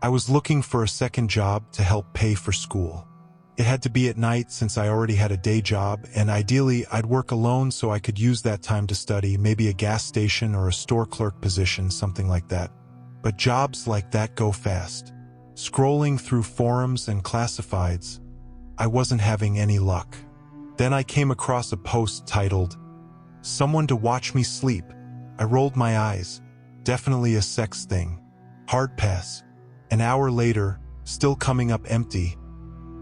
I was looking for a second job to help pay for school. It had to be at night since I already had a day job, and ideally I'd work alone so I could use that time to study, maybe a gas station or a store clerk position, something like that. But jobs like that go fast. Scrolling through forums and classifieds, I wasn't having any luck. Then I came across a post titled, "Someone to watch me sleep." I rolled my eyes. Definitely a sex thing. Hard pass. An hour later, still coming up empty,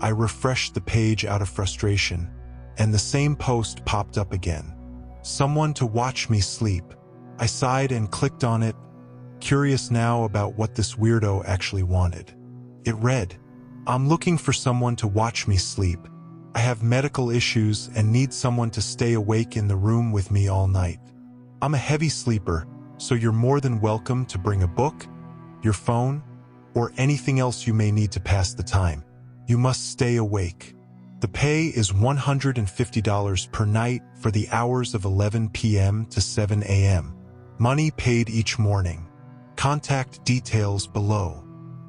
I refreshed the page out of frustration, and the same post popped up again. "Someone to watch me sleep." I sighed and clicked on it, curious now about what this weirdo actually wanted. It read, "I'm looking for someone to watch me sleep. I have medical issues and need someone to stay awake in the room with me all night. I'm a heavy sleeper, so you're more than welcome to bring a book, your phone, or anything else you may need to pass the time. You must stay awake. The pay is $150 per night for the hours of 11 p.m. to 7 a.m. Money paid each morning. Contact details below."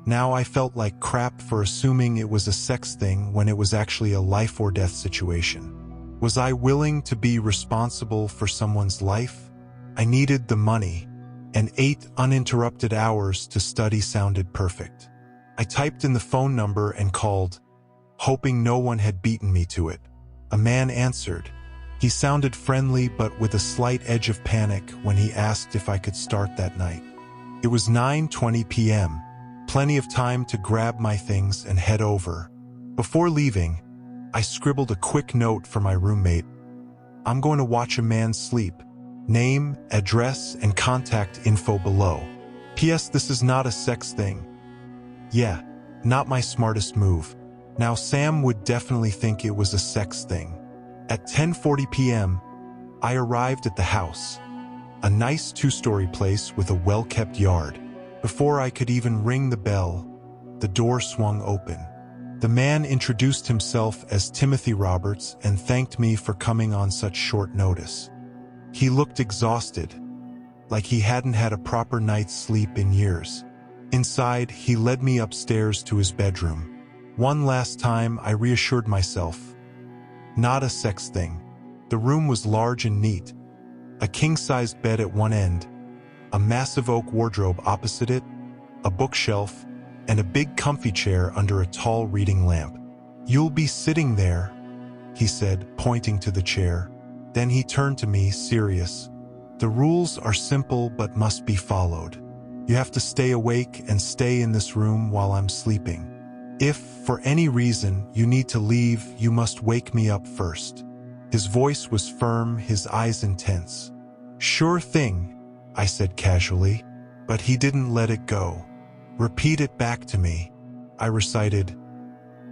Now I felt like crap for assuming it was a sex thing when it was actually a life or death situation. Was I willing to be responsible for someone's life? I needed the money, and 8 uninterrupted hours to study sounded perfect. I typed in the phone number and called, hoping no one had beaten me to it. A man answered. He sounded friendly but with a slight edge of panic when he asked if I could start that night. It was 9:20 p.m., plenty of time to grab my things and head over. Before leaving, I scribbled a quick note for my roommate. "I'm going to watch a man sleep. Name, address, and contact info below. P.S. This is not a sex thing." Yeah, not my smartest move. Now Sam would definitely think it was a sex thing. At 10:40 p.m., I arrived at the house. A nice 2-story place with a well-kept yard. Before I could even ring the bell, the door swung open. The man introduced himself as Timothy Roberts and thanked me for coming on such short notice. He looked exhausted, like he hadn't had a proper night's sleep in years. Inside, he led me upstairs to his bedroom. One last time, I reassured myself. Not a sex thing. The room was large and neat. A king-sized bed at one end, a massive oak wardrobe opposite it, a bookshelf, and a big comfy chair under a tall reading lamp. "You'll be sitting there," he said, pointing to the chair. Then he turned to me, serious. "The rules are simple but must be followed. You have to stay awake and stay in this room while I'm sleeping. If, for any reason, you need to leave, you must wake me up first." His voice was firm, his eyes intense. "Sure thing," I said casually, but he didn't let it go. "Repeat it back to me," I recited.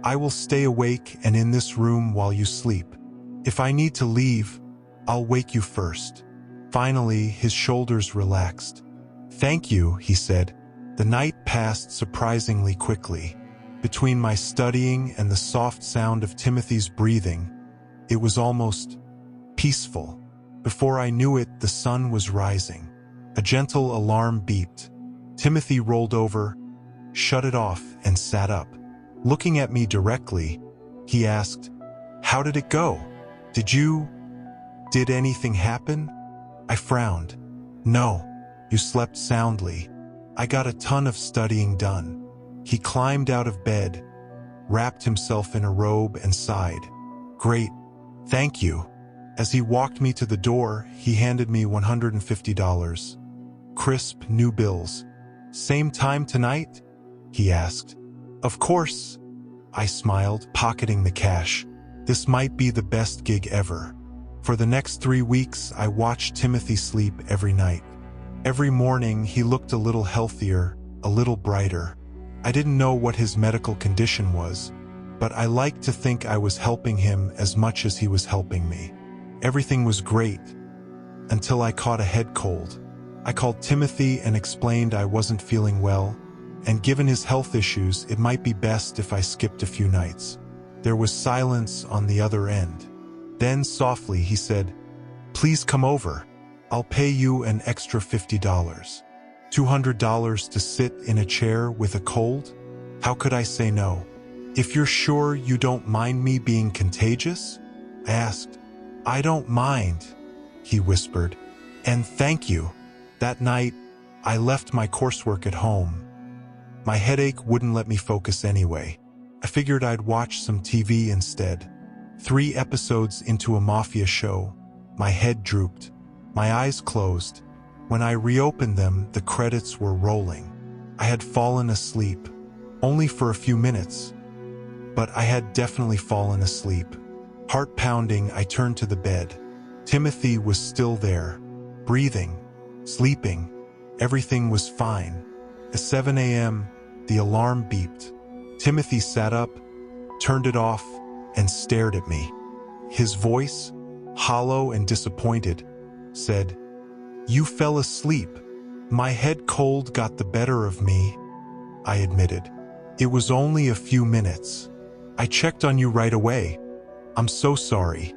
"I will stay awake and in this room while you sleep. If I need to leave, I'll wake you first." Finally, his shoulders relaxed. "Thank you," he said. The night passed surprisingly quickly. Between my studying and the soft sound of Timothy's breathing, it was almost peaceful. Before I knew it, the sun was rising. A gentle alarm beeped. Timothy rolled over, shut it off, and sat up. Looking at me directly, he asked, "How did it go? Did anything happen?" I frowned. "No, you slept soundly. I got a ton of studying done." He climbed out of bed, wrapped himself in a robe, and sighed. "Great, thank you." As he walked me to the door, he handed me $150. Crisp, new bills. "Same time tonight?" he asked. "Of course," I smiled, pocketing the cash. This might be the best gig ever. For the next 3 weeks, I watched Timothy sleep every night. Every morning, he looked a little healthier, a little brighter. I didn't know what his medical condition was, but I liked to think I was helping him as much as he was helping me. Everything was great, until I caught a head cold. I called Timothy and explained I wasn't feeling well, and given his health issues, it might be best if I skipped a few nights. There was silence on the other end. Then softly he said, "Please come over. I'll pay you an extra $50. $200 to sit in a chair with a cold? How could I say no? If you're sure you don't mind me being contagious? I asked. I don't mind, he whispered. And thank you. That night, I left my coursework at home. My headache wouldn't let me focus anyway. I figured I'd watch some TV instead. 3 episodes into a mafia show, my head drooped, my eyes closed. When I reopened them, the credits were rolling. I had fallen asleep, only for a few minutes. But I had definitely fallen asleep. Heart pounding, I turned to the bed. Timothy was still there, breathing, sleeping. Everything was fine. At 7 a.m., the alarm beeped. Timothy sat up, turned it off, and stared at me. His voice, hollow and disappointed, said, "You fell asleep. My head cold got the better of me," I admitted. "It was only a few minutes. I checked on you right away. I'm so sorry."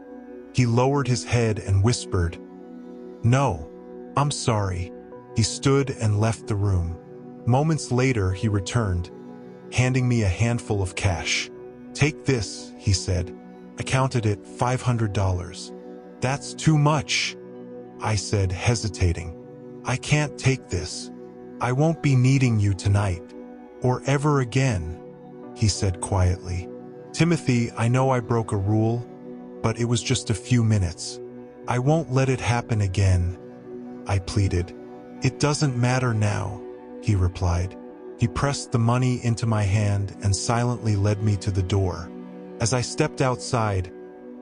He lowered his head and whispered, "No, I'm sorry." He stood and left the room. Moments later, he returned, handing me a handful of cash. "Take this," he said. I counted it, $500. "That's too much," I said, hesitating. "I can't take this. I won't be needing you tonight, or ever again," he said quietly. "Timothy, I know I broke a rule, but it was just a few minutes. I won't let it happen again," I pleaded. "It doesn't matter now," he replied. He pressed the money into my hand and silently led me to the door. As I stepped outside,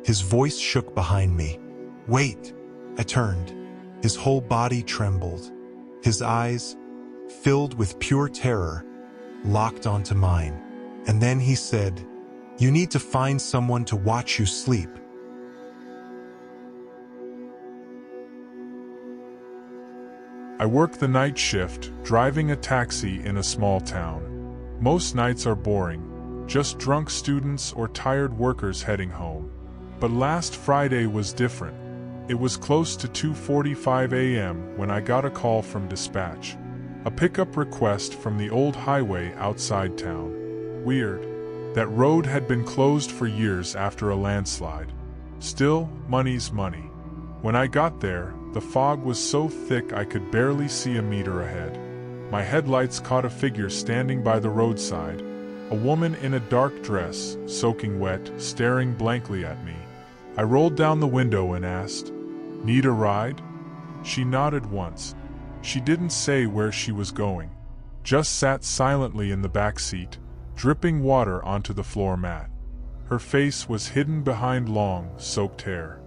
his voice shook behind me. "Wait!" I turned. His whole body trembled. His eyes, filled with pure terror, locked onto mine. And then he said, "You need to find someone to watch you sleep." I work the night shift, driving a taxi in a small town. Most nights are boring, just drunk students or tired workers heading home. But last Friday was different. It was close to 2:45 a.m. when I got a call from dispatch. A pickup request from the old highway outside town. Weird. That road had been closed for years after a landslide. Still, money's money. When I got there, the fog was so thick I could barely see a meter ahead. My headlights caught a figure standing by the roadside, a woman in a dark dress, soaking wet, staring blankly at me. I rolled down the window and asked, "Need a ride?" She nodded once. She didn't say where she was going, just sat silently in the back seat, dripping water onto the floor mat. Her face was hidden behind long, soaked hair.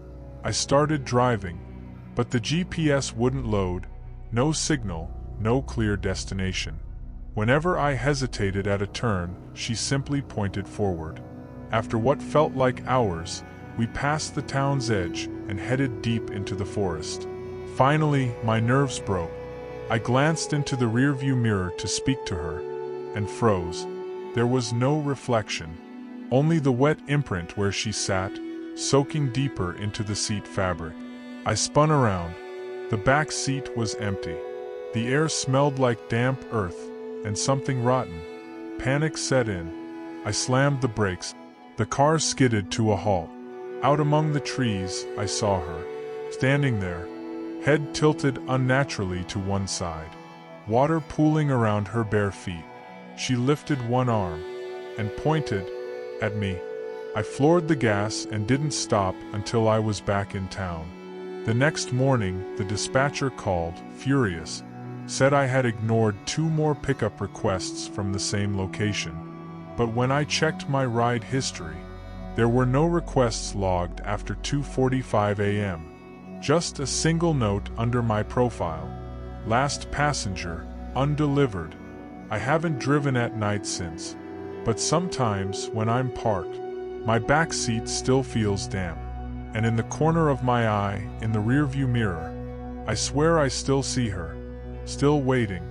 I started driving, but the GPS wouldn't load, no signal, no clear destination. Whenever I hesitated at a turn, she simply pointed forward. After what felt like hours, we passed the town's edge and headed deep into the forest. Finally, my nerves broke. I glanced into the rearview mirror to speak to her, and froze. There was no reflection, only the wet imprint where she sat, soaking deeper into the seat fabric. I spun around. The back seat was empty. The air smelled like damp earth and something rotten. Panic set in. I slammed the brakes. The car skidded to a halt. Out among the trees, I saw her, standing there, head tilted unnaturally to one side, water pooling around her bare feet. She lifted one arm and pointed at me. I floored the gas and didn't stop until I was back in town. The next morning, the dispatcher called, furious, said I had ignored 2 more pickup requests from the same location. But when I checked my ride history, there were no requests logged after 2:45 a.m. Just a single note under my profile. Last passenger, undelivered. I haven't driven at night since. But sometimes, when I'm parked, my back seat still feels damp. And in the corner of my eye, in the rearview mirror, I swear I still see her, still waiting.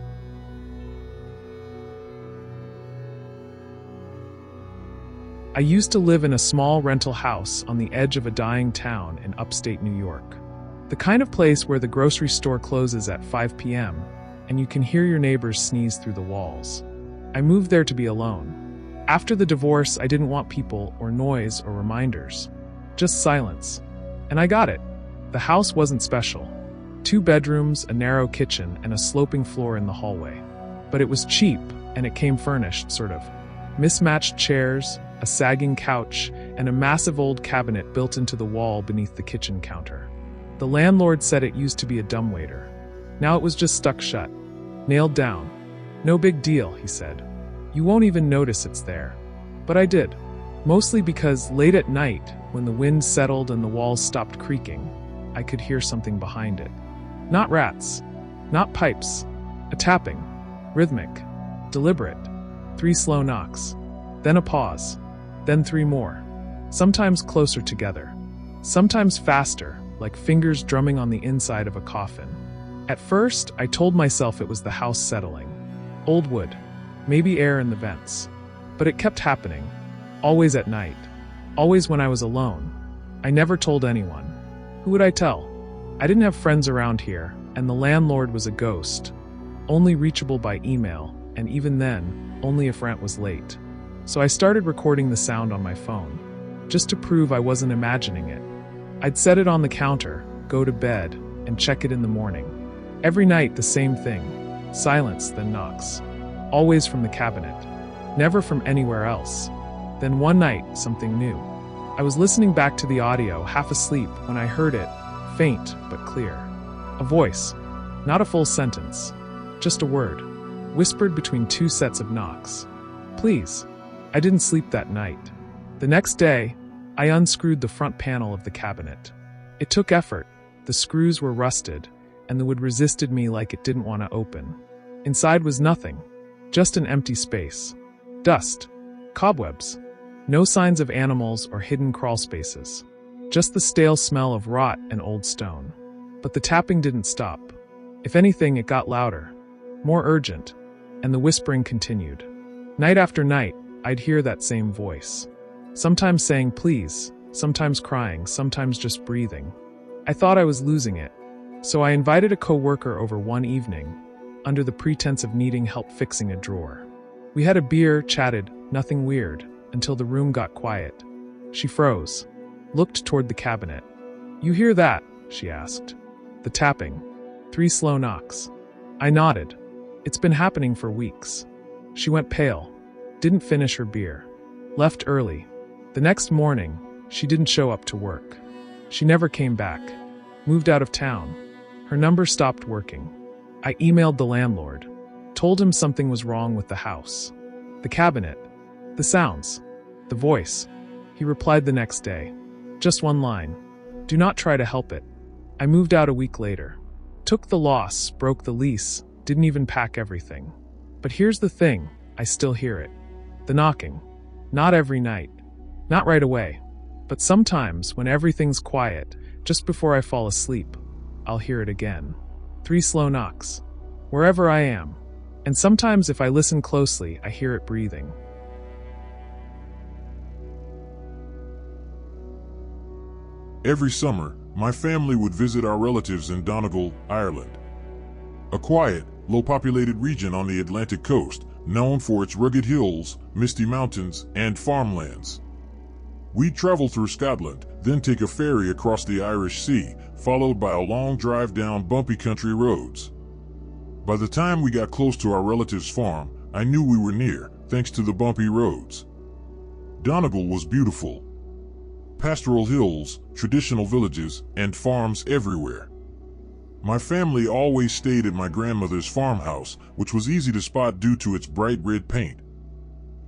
I used to live in a small rental house on the edge of a dying town in upstate New York. The kind of place where the grocery store closes at 5 p.m., and you can hear your neighbors sneeze through the walls. I moved there to be alone. After the divorce, I didn't want people or noise or reminders. Just silence. And I got it. The house wasn't special. 2 bedrooms, a narrow kitchen, and a sloping floor in the hallway. But it was cheap, and it came furnished, sort of. Mismatched chairs, a sagging couch, and a massive old cabinet built into the wall beneath the kitchen counter. The landlord said it used to be a dumbwaiter. Now it was just stuck shut. Nailed down. No big deal, he said. You won't even notice it's there. But I did. Mostly because late at night, when the wind settled and the walls stopped creaking, I could hear something behind it. Not rats. Not pipes. A tapping. Rhythmic. Deliberate. 3 slow knocks. Then a pause. Then 3 more. Sometimes closer together. Sometimes faster, like fingers drumming on the inside of a coffin. At first, I told myself it was the house settling. Old wood. Maybe air in the vents. But it kept happening. Always at night. Always when I was alone. I never told anyone. Who would I tell? I didn't have friends around here, and the landlord was a ghost. Only reachable by email, and even then, only if rent was late. So I started recording the sound on my phone, just to prove I wasn't imagining it. I'd set it on the counter, go to bed, and check it in the morning. Every night the same thing. Silence, then knocks. Always from the cabinet. Never from anywhere else. Then one night, something new. I was listening back to the audio, half asleep, when I heard it, faint but clear. A voice. Not a full sentence. Just a word. Whispered between 2 sets of knocks. Please. I didn't sleep that night. The next day, I unscrewed the front panel of the cabinet. It took effort. The screws were rusted, and the wood resisted me like it didn't want to open. Inside was nothing. Just an empty space. Dust. Cobwebs. No signs of animals or hidden crawl spaces. Just the stale smell of rot and old stone. But the tapping didn't stop. If anything, it got louder. More urgent. And the whispering continued. Night after night, I'd hear that same voice. Sometimes saying please, sometimes crying, sometimes just breathing. I thought I was losing it. So I invited a co-worker over one evening, under the pretense of needing help fixing a drawer. We had a beer, chatted, nothing weird, until the room got quiet. She froze, looked toward the cabinet. You hear that? She asked. The tapping. 3 slow knocks. I nodded. It's been happening for weeks. She went pale. Didn't finish her beer. Left early. The next morning, she didn't show up to work. She never came back. Moved out of town. Her number stopped working. I emailed the landlord. Told him something was wrong with the house. The cabinet. The sounds. The voice. He replied the next day. Just one line. Do not try to help it. I moved out a week later. Took the loss, broke the lease, didn't even pack everything. But here's the thing, I still hear it. The knocking. Not every night. Not right away. But sometimes, when everything's quiet, just before I fall asleep, I'll hear it again. 3 slow knocks. Wherever I am. And sometimes if I listen closely, I hear it breathing. Every summer, my family would visit our relatives in Donegal, Ireland. A quiet, low-populated region on the Atlantic coast, known for its rugged hills, misty mountains, and farmlands. We'd travel through Scotland, then take a ferry across the Irish Sea, followed by a long drive down bumpy country roads. By the time we got close to our relative's farm, I knew we were near, thanks to the bumpy roads. Donegal was beautiful. Pastoral hills, traditional villages, and farms everywhere. My family always stayed at my grandmother's farmhouse, which was easy to spot due to its bright red paint.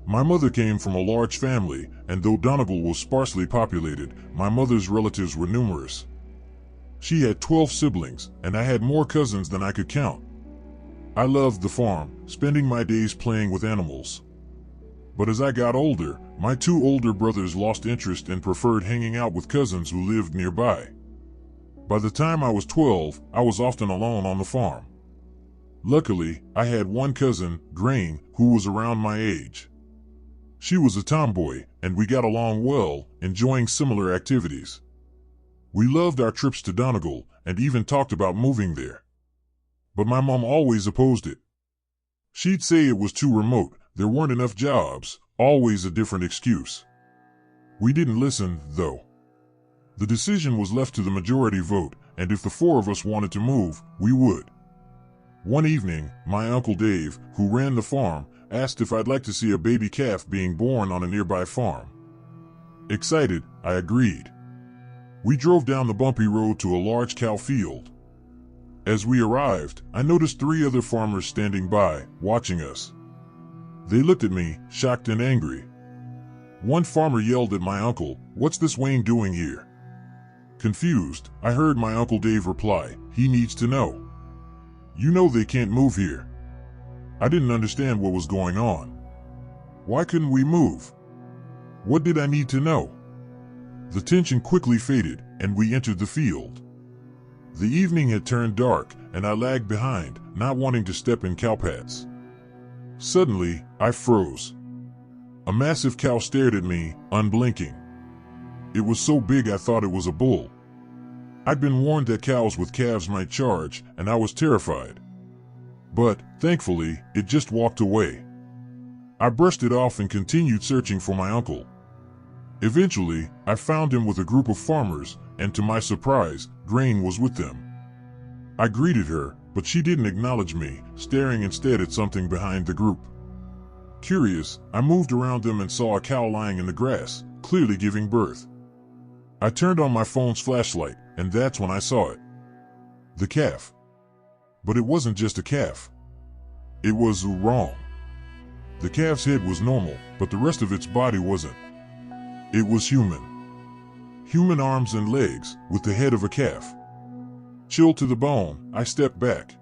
My mother came from a large family, and though Donegal was sparsely populated, my mother's relatives were numerous. She had 12 siblings, and I had more cousins than I could count. I loved the farm, spending my days playing with animals. But as I got older, my 2 older brothers lost interest and preferred hanging out with cousins who lived nearby. By the time I was 12, I was often alone on the farm. Luckily, I had one cousin, Grain, who was around my age. She was a tomboy, and we got along well, enjoying similar activities. We loved our trips to Donegal, and even talked about moving there. but my mom always opposed it. She'd say it was too remote, there weren't enough jobs, always a different excuse. We didn't listen, though. The decision was left to the majority vote, and if the four of us wanted to move, we would. One evening, my Uncle Dave, who ran the farm, asked if I'd like to see a baby calf being born on a nearby farm. Excited, I agreed. We drove down the bumpy road to a large cow field. As we arrived, I noticed 3 other farmers standing by, watching us. They looked at me, shocked and angry. One farmer yelled at my uncle, "What's this Wayne doing here?" Confused, I heard my Uncle Dave reply, "He needs to know. You know they can't move here." I didn't understand what was going on. Why couldn't we move? What did I need to know? The tension quickly faded, and we entered the field. The evening had turned dark, and I lagged behind, not wanting to step in cow pads. Suddenly, I froze. A massive cow stared at me, unblinking. It was so big I thought it was a bull. I'd been warned that cows with calves might charge, and I was terrified. But, thankfully, it just walked away. I brushed it off and continued searching for my uncle. Eventually, I found him with a group of farmers, and to my surprise, Grain was with them. I greeted her, but she didn't acknowledge me, staring instead at something behind the group. Curious, I moved around them and saw a cow lying in the grass, clearly giving birth. I turned on my phone's flashlight, and that's when I saw it. The calf. But it wasn't just a calf. It was wrong. The calf's head was normal, but the rest of its body wasn't. It was human. Human arms and legs, with the head of a calf. Chilled to the bone, I stepped back.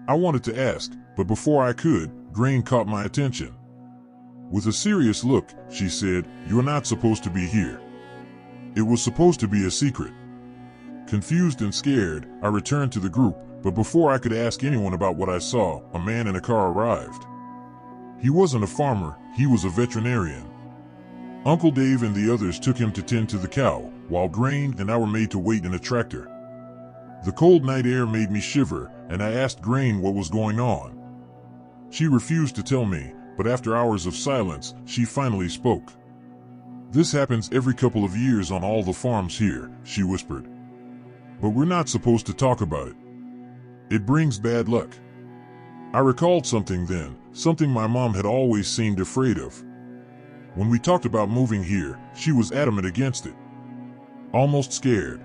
I wanted to ask, but before I could, Grain caught my attention. With a serious look, she said, "You're not supposed to be here. It was supposed to be a secret." Confused and scared, I returned to the group, but before I could ask anyone about what I saw, a man in a car arrived. He wasn't a farmer, he was a veterinarian. Uncle Dave and the others took him to tend to the cow, while Grain and I were made to wait in a tractor. The cold night air made me shiver, and I asked Grain what was going on. She refused to tell me, but after hours of silence, she finally spoke. "This happens every couple of years on all the farms here," she whispered. "But we're not supposed to talk about it. It brings bad luck." I recalled something then, something my mom had always seemed afraid of. When we talked about moving here, she was adamant against it. Almost scared.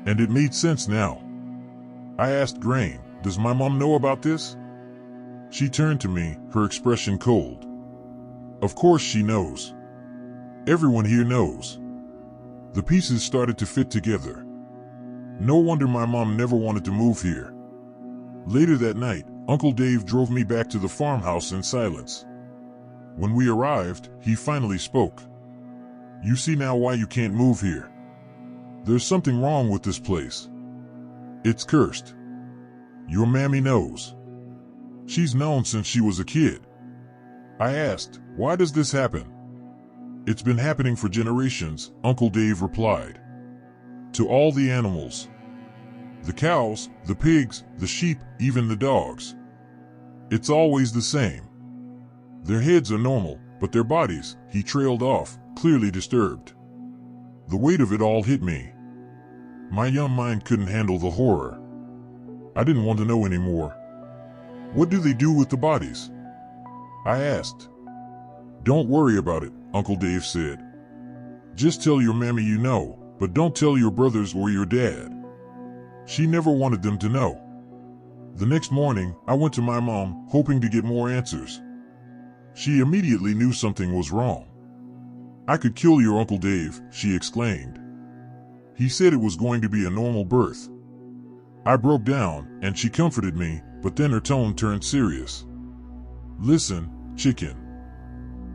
And it made sense now. I asked Grain, "Does my mom know about this?" She turned to me, her expression cold. "Of course she knows. Everyone here knows." The pieces started to fit together. No wonder my mom never wanted to move here. Later that night, Uncle Dave drove me back to the farmhouse in silence. When we arrived, he finally spoke. "You see now why you can't move here. There's something wrong with this place. It's cursed. Your mammy knows. She's known since she was a kid." I asked, "Why does this happen?" "It's been happening for generations," Uncle Dave replied. "To all the animals. The cows, the pigs, the sheep, even the dogs. It's always the same. Their heads are normal, but their bodies," he trailed off, clearly disturbed. The weight of it all hit me. My young mind couldn't handle the horror. I didn't want to know anymore. "What do they do with the bodies?" I asked. "Don't worry about it," Uncle Dave said. "Just tell your mammy you know, but don't tell your brothers or your dad." She never wanted them to know. The next morning, I went to my mom, hoping to get more answers. She immediately knew something was wrong. "I could kill your Uncle Dave," she exclaimed. "He said it was going to be a normal birth." I broke down, and she comforted me, but then her tone turned serious. "Listen, chicken.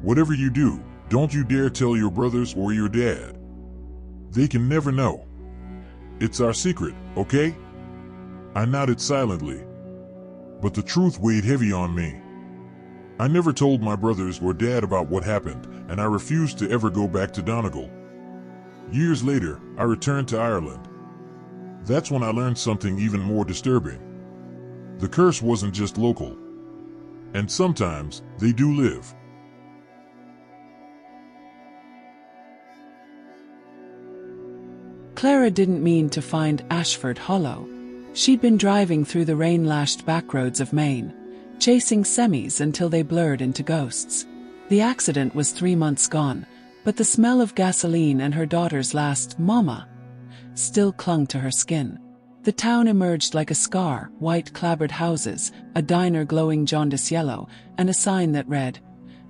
Whatever you do, don't you dare tell your brothers or your dad. They can never know. It's our secret, okay?" I nodded silently. But the truth weighed heavy on me. I never told my brothers or dad about what happened, and I refused to ever go back to Donegal. Years later, I returned to Ireland. That's when I learned something even more disturbing. The curse wasn't just local. And sometimes, they do live. Clara didn't mean to find Ashford Hollow. She'd been driving through the rain-lashed backroads of Maine, chasing semis until they blurred into ghosts. The accident was 3 months gone, but the smell of gasoline and her daughter's last "mama" still clung to her skin. The town emerged like a scar, white clapboard houses, a diner glowing jaundice yellow, and a sign that read,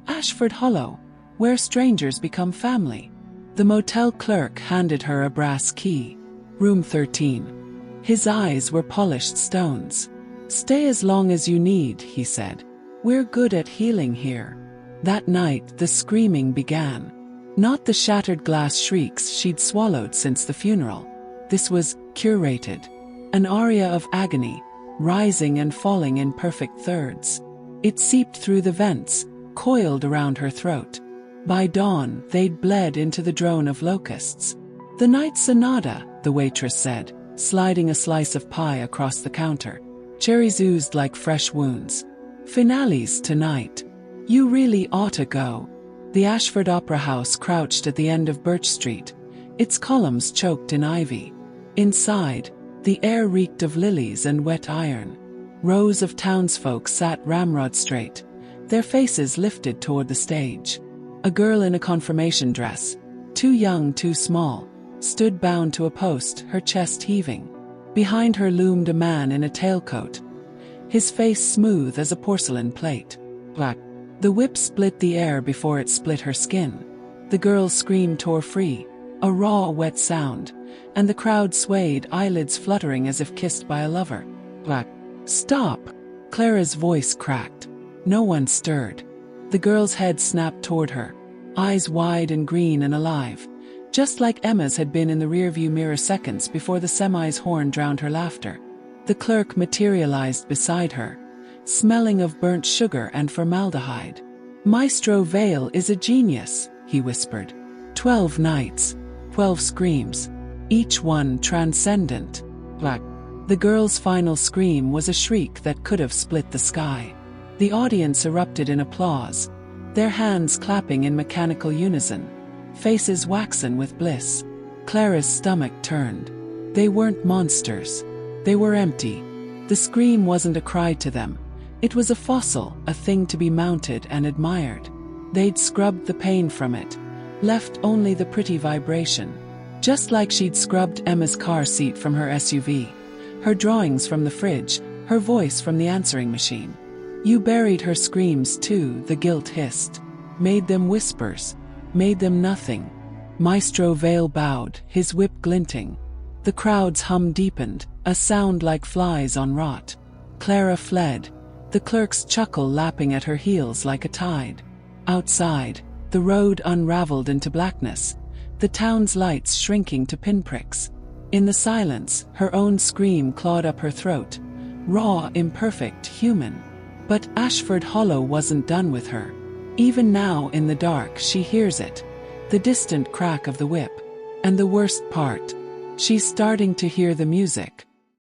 "Ashford Hollow, where strangers become family." The motel clerk handed her a brass key. Room 13. His eyes were polished stones. "Stay as long as you need," he said. "We're good at healing here." That night, the screaming began. Not the shattered glass shrieks she'd swallowed since the funeral. This was curated. An aria of agony, rising and falling in perfect thirds. It seeped through the vents, coiled around her throat. By dawn, they'd bled into the drone of locusts. "The night sonata," the waitress said, sliding a slice of pie across the counter. Cherries oozed like fresh wounds. "Finales tonight. You really ought to go." The Ashford Opera House crouched at the end of Birch Street, its columns choked in ivy. Inside, the air reeked of lilies and wet iron. Rows of townsfolk sat ramrod straight, their faces lifted toward the stage. A girl in a confirmation dress, too young, too small, stood bound to a post, her chest heaving. Behind her loomed a man in a tailcoat, his face smooth as a porcelain plate. Black. The whip split the air before it split her skin. The girl's scream tore free, a raw, wet sound, and the crowd swayed, eyelids fluttering as if kissed by a lover. Black. "Stop!" Clara's voice cracked. No one stirred. The girl's head snapped toward her, eyes wide and green and alive, just like Emma's had been in the rearview mirror seconds before the semi's horn drowned her laughter. The clerk materialized beside her, smelling of burnt sugar and formaldehyde. "Maestro Vale is a genius," he whispered. 12 nights, 12 screams, each one transcendent. Black. The girl's final scream was a shriek that could have split the sky. The audience erupted in applause, their hands clapping in mechanical unison, faces waxen with bliss. Clara's stomach turned. They weren't monsters. They were empty. The scream wasn't a cry to them. It was a fossil, a thing to be mounted and admired. They'd scrubbed the pain from it, left only the pretty vibration. Just like she'd scrubbed Emma's car seat from her SUV, her drawings from the fridge, her voice from the answering machine. "You buried her screams too," the guilt hissed. "Made them whispers. Made them nothing." Maestro Vale bowed, his whip glinting. The crowd's hum deepened, a sound like flies on rot. Clara fled, the clerk's chuckle lapping at her heels like a tide. Outside, the road unraveled into blackness, the town's lights shrinking to pinpricks. In the silence, her own scream clawed up her throat, raw, imperfect, human. But Ashford Hollow wasn't done with her. Even now in the dark she hears it, the distant crack of the whip. And the worst part, she's starting to hear the music.